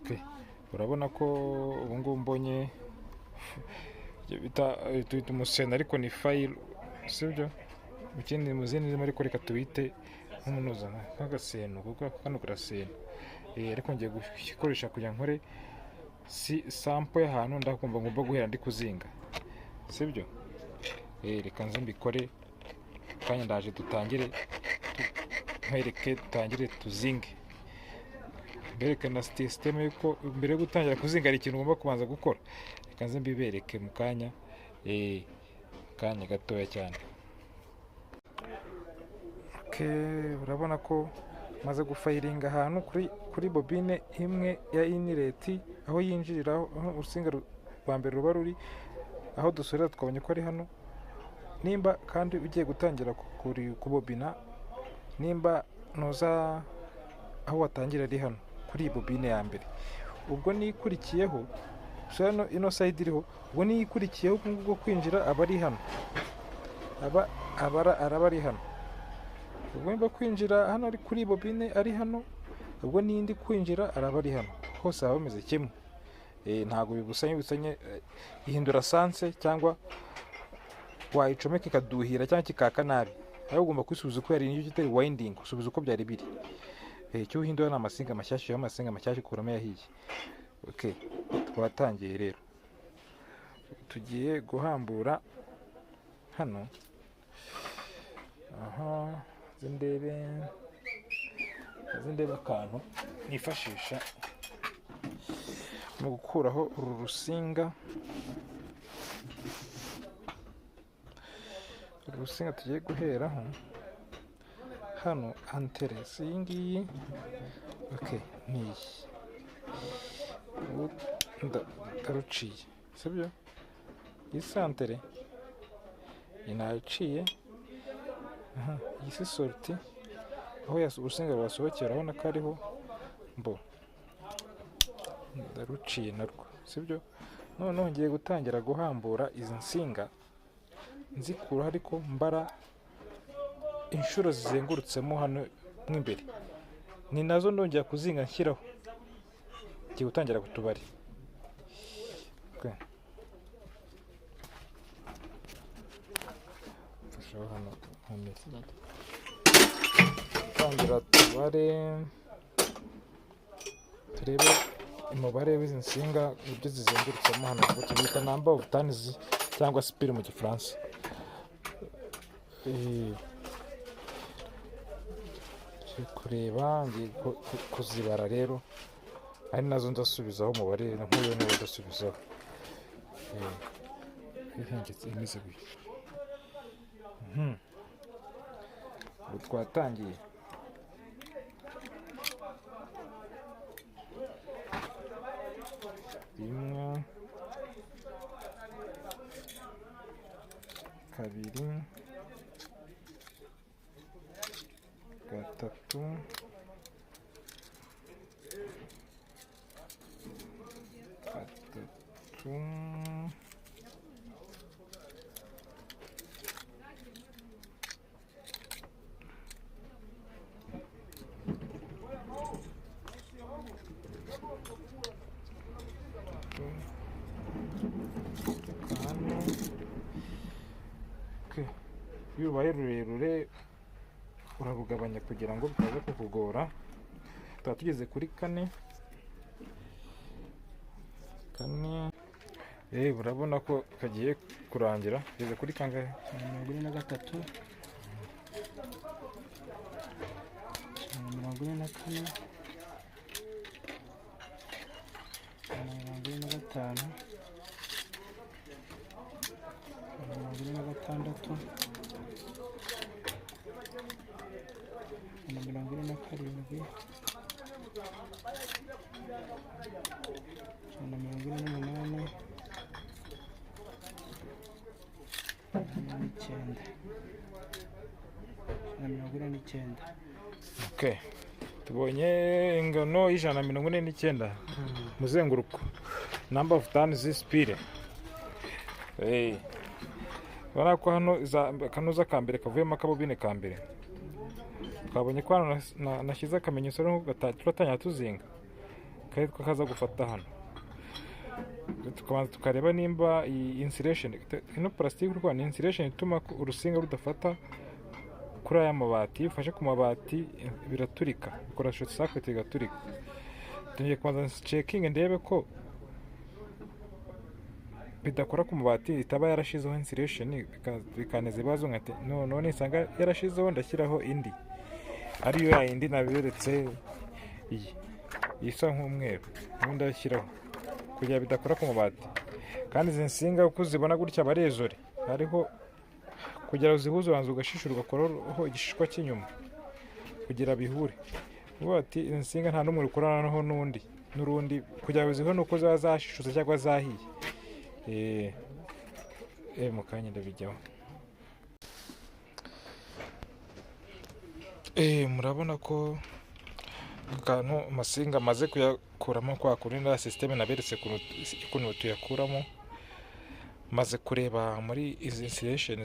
Okay. Urabona ko ubu ngubu mbonye tuyita umuseno ariko ni fayiro, sibyo? Mu zindi ndimi ariko reka tubite nk'umunuzana nk'agaseno kuko kano karasena. Ariko ngiye gukoresha kugira nkore sample y'ahantu ngomba guhera ndi kuzinga, sibyo? Reka nze mbikore kanya ndaje dutangire nkwereke dutangire tuzinge. Berekana system yuko mbere yo gutangira kuzinga ari ikintu ugomba kubanza gukora. Reka nze mbibereke mu kanya gatoya cyane. Urabona ko maze gufayiringa ahantu kuri bobine imwe ya inlet aho yinjirira, aho urusinga rwa mbere ruba ruri, aho dusorera twabonye ko ari hano. Nimba kandi ugiye gutangira kubobina, nimba noza aho watangira ari hano kuri iyi bobine ya mbere, ubwo nikurikiyeho ino side iriho, ubwo nikurikiyeho ubwo kwinjira aba ari hano, araba ari hano. Ubwo nimba kwinjira hano ari kuri bobine ari hano, ubwo n'indi kwinjira araba ari hano, hose haba bimeze kimwe. Ntabwo bibusanye ihindura sanse cyangwa wayicomeka ikaduhira cyangwa kikaka nabi. Aho ugomba kwisubiza uko yari nicyo kitari winding, usubiza uko byari biri. Icyo uhindura ni amasinga mashyashya, y'amasinga mashyashya ukuramo yahiye. Twatangiye rero, tugiye guhambura hano. Ndebe akantu nifashisha mu gukuraho uru rusinga. Urusinga tugiye guheraho hano, anteresi iyi ngiyi. Niyi ndaruciye, sibyo? Iyi santere iyi nayiciye. Iyi si sorti aho urusinga rwasohokera, urabona ko ariho ndaruciye narwo, sibyo? Noneho ngiye gutangira guhambura izi nsinga nzikuraho, ariko mbara inshuro zizengurutsemo hano mo imbere, ni nazo ndongera kuzinga nshyiraho. Ngiye gutangira kutubari. Mfashaho hano hameze. Tangira tubare, turebe umubare w'izi nsinga uburyo zizengurutsemo hano, ubwo tubita number of turns cyangwa spire mu Gifaransa. Kureba ngiye kuzibara rero, ari nazo ndasubizaho umubare nk'uyu niwo ndasubizaho. Ihengetse imeze gutya. Ubu twatangiye. Rimwe, kabiri, gatatu, iyo ubaye rurerure urarugabanya kugira ngo bitaza kukugora. Tuba tugeze kuri kane. Urabona ko kagiye kurangira. Tugeze kuri kangahe? 43, 44, 45, 46, 47, 48, tubonye ingano y'149 muzenguruko. Number of turns spire. Urabona ko hano kanuza ka mbere kavuyemo akabobine ka mbere. Twabonye ko hano nashyize akamenyetso turatangira tuzinga. karitwa kaza gufata hano, tukabanza tukareba nimba iyi insulation, ino plastique urwa ni insulation ituma urusinga rudafata kuri aya mabati. Iyo ufashe ku mabati biraturika, bikora short circuit igaturika. Tugiye kubanza checking ndebe ko bidakora ku mabati, itaba yarashizeho insulation bikaneza ibibazo nkate none nsanga yarashizeho ndashyiraho indi ariyo ya indi naberetse iyi isa nk'umweru, ubundi ndashyiraho kugira bidakora ku mabati. Kandi izi nsinga uko uzibona gutya barezore, hariho kugira uzihuze ubanza ugashishura ugakuraho igishishwa cy'inyuma kugira bihure. Ubu ati izi nsinga nta n'umwe ukoranaho n'urundi kugira ngo uziho nuko ziba zashishutse cyangwa zahiye. Mu kanya ndabijyaho. Murabona ko akantu amasinga amaze kuyakuramo kwa kuri na system naberetse ukuntu tuyakuramo. Maze kureba muri izi insulation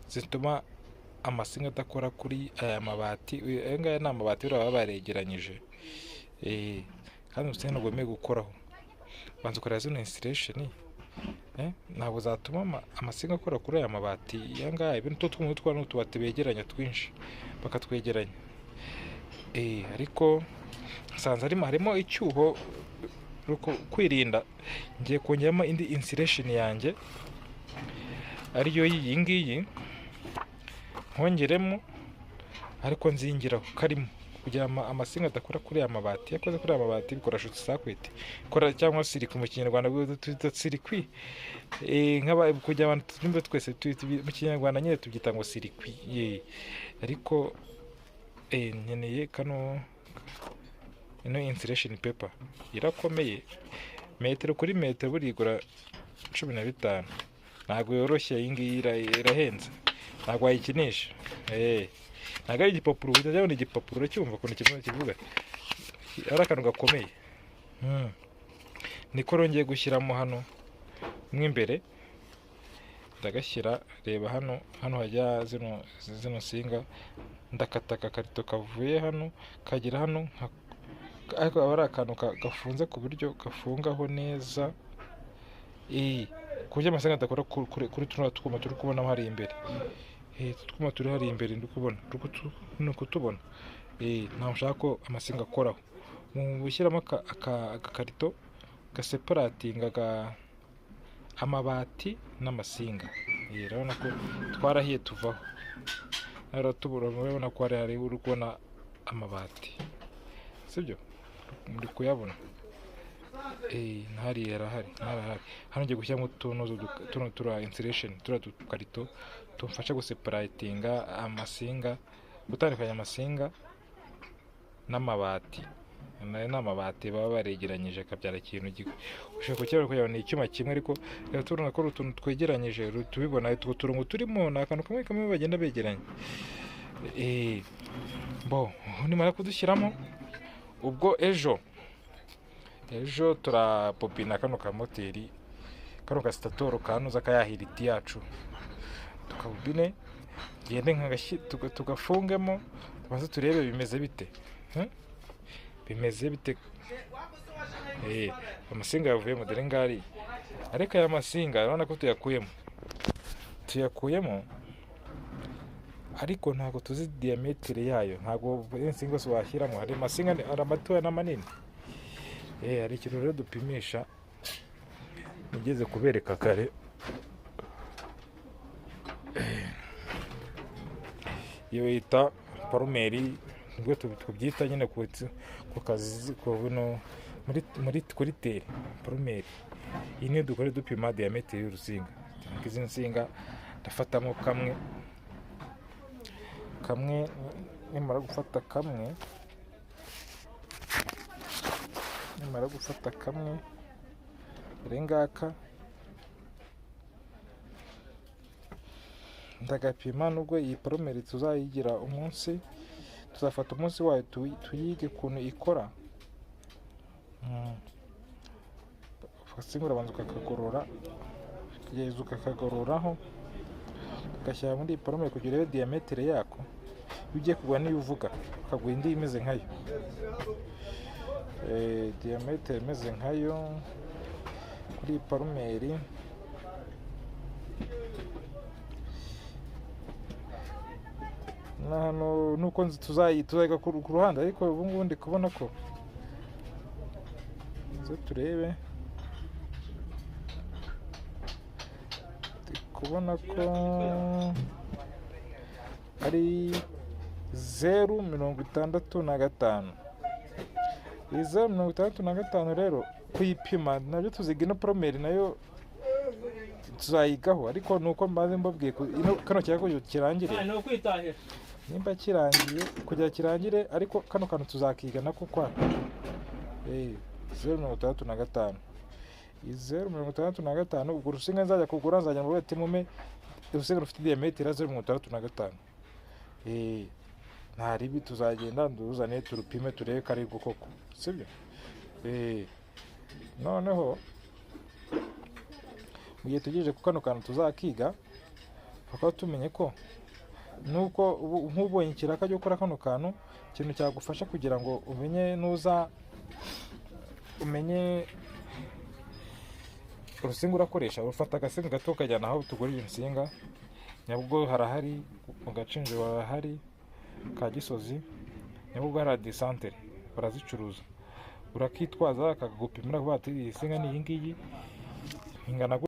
zituma amasinga adakora kuri aya mabati. Aya ngaya ni amabati baba baregeranyije, kandi urusinga ntugomba gukoraho. Banza ukorera zino insulation, ntabwo zatuma amasinga akora kuri aya mabati. Aya ngaya ibintu tw'umutwa n'utubati begeranya twinshi bakatwegeranya. Ariko nsanze harimo icyuho kwirinda, ngiye kongeramo indi insulation yanjye ariyo iyi ngiyi, nkongeremo ariko nzingiraho karimo kugira amasinga adakora kuri aya mabati. Yakoze kuri aya mabati bikora short circuit, kora cyangwa circuit mu kinyarwanda twita circuit. Kugira abantu twumve twese mu kinyarwanda nyine tubyita ngo circuit. Ariko nkeneye ino insulation paper irakomeye, metero kuri metero burigura 15. Ntabwo yoroshye, iyi ngiyi irahenze, ntabwo wayikinisha. Ntabwo ari igipapuro, ujya ubona igipapuro uracyumva ukuntu kivuga, ari akantu gakomeye. Niko rongeye gushyiramo hano mo imbere, ndagashyira. Reba hano hajya zino nsinga, ndakata akakarito kavuye hano kagera hano, ariko aba ari akantu gafunze ku buryo gafungaho neza, ku buryo amasinga adakora kuri tuno twuma turi kubona hari imbere. Twuma turi hari imbere ndi kubona, ni ukutubona. Ntabwo nshaka ko amasinga akoraho. Mu gushyiramo agakarito gaseparatinga amabati n'amasinga. Urabona ko twarahiye tuvaho. Urabona ko hari uri kubona amabati, sibyo? Muri kuyabona. Ntahari yarahari. Hano ngiye gushyiramo tuno tura insulation, tura dukarito tumfasha guseparatinga amasinga, gutandukanya amasinga n'amabati. Nayo n'amabati baba baregeranyije akabyara ikintu ushaka kukibona kugira ni icyuma kimwe, ariko rero turabona ko utuntu twegeranyije tubibona. Utwo turongo turimo ni akantu kamwe bagenda begeranya. Nimara kudushyiramo, ubwo ejo turapopina kano ka moteri, kano ka stator kanuza kayahira iti yacu, tukabubine gende tugafungemo, tubanze turebe bimeze bite. Amasinga yavuyemo dore ngari, ariko aya masinga urabona ko tuyakuyemo, ariko ntabwo tuzi diameter yayo. Ntabwo insinga zose washyiramo, hari amasinga amatoya n'amanini. Hari ikintu rero dupimisha nigeze kubereka kare. Iyo yita parumeri, ubwo tubyita nyine ku kazi kuri tere parumeri. Iyi niyo dukora dupima diameter y'urusinga. Izi nsinga ndafatamo kamwe, nimara gufata kamwe, ngaka ndagapima. Nubwo iyi parumeri tuzayigira umunsi, tuzafata umunsi wayo tuyige ukuntu ikora. Ugasinga urabanza ukakagorora, kugeza ukakagororaho, ugashyira muri iyi parumeri kugira urebe diameter yako. Iyo ugiye kugura niyo uvuga ukaguha indi imeze nkayo. diameter imeze nkayo kuri iyi parumeri. Na hano nuko tuzayiga ku ruhande, ariko ubu ngubu ndi kubona ko nze turebe, ndi kubona ko ari 0.65. Iyi 0.65 rero kuyipima nabyo tuziga, ino promeri nayo tuzayigaho, ariko nuko mbaze mbabwiye kano cyako kirangire, nimba kirangiye kugira kirangire, ariko kano kantu tuzakiga nako kwa 0.65. Iyi 0.65 ubwo rusinga nzajya kugura, nzajya mu bete mume urusinga rufite diameter 0.65. nta ribi, tuzagenda nduzane turupime turebe ko ari bwo koko, sibyo? Noneho mu gihe tugejeje ku kano kantu tuzakiga, bakaba tumenye ko nuko nk'ubonye ikiraka cyo gukora kano kantu, ikintu cyagufasha kugira ngo umenye umenye urusinga urakoresha, ufata agasinga gato ukajyana aho tugurira insinga. Nyabwo harahari, mu Gacinjiro harahari, ka Gisozi nyabwo hari Disantere barazicuruza, urakitwaza akagupimira kuba ati iyi singa ni iyi ngiyi ingana